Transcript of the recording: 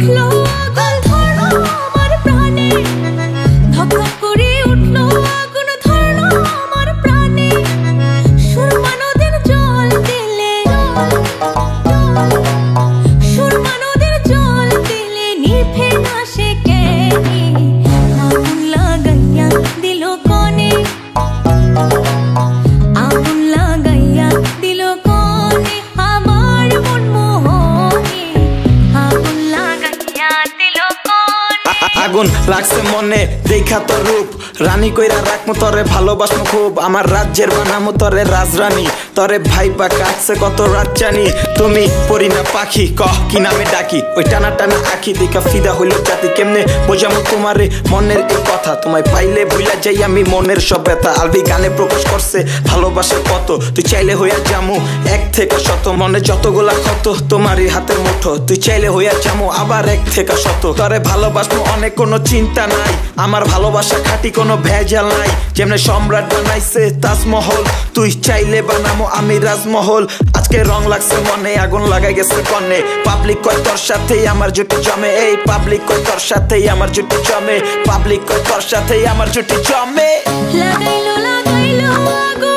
উঠলো আগুন ধরলো আমার প্রাণে ধক ধক করে উঠলো আগুন ধরলো আমার প্রাণে সুরমা নদীর জল দিলে সুরমা নদীর জল দিলে নিভে না সে কেনে আগুন লাগাইয়া দিল কনে আগুন লাগাইয়া দিল কনে আমার মন মোহনে আগুন লাগাইয়া দিল কনে আগুন লাগছে মনে দেখা তোর রূপ রানী কইরা রাখমু তরে ভালোবাসমু খুব আমার রাজ্যের বানামু তরে রাজরানী তরে ভাইবা কাটছে কত রাত জানি তুমি পরি না পাখি কহ কি নামে ডাকি ওই টানা টানা আখি দেখা ফিদা হইল জাতি কেমনে বোঝামু তোমারে মনের এই কথা তোমায় পাইলে ভুলা যাই আমি মনের সব ব্যথা আলবি গানে প্রকাশ করছে ভালোবাসার কত তুই চাইলে হইয়া যামু এক থেকে শত মনে যতগুলা ক্ষত তোমারই হাতের মুঠো তুই চাইলে হইয়া যামু আবার এক থেকে শত তরে ভালোবাসমু অনেক কোনো চিন্তা নাই আমার ভালোবাসা খাঁটি কোনো ভেজাল নাই যেমনে সম্রাট বানাইছে তাজমহল তুই চাইলে বানামো আমি রাজমহল আজকে রং লাগছে মনে আগুন লাগাই গেছে কনে পাবলিক কয় তোর সাথেই আমার জুটি জমে এই পাবলিক কয় তোর সাথেই আমার জুটি জমে পাবলিক কয় তোর সাথেই আমার জুটি জমে লাগাইলো লাগাইলো আগুন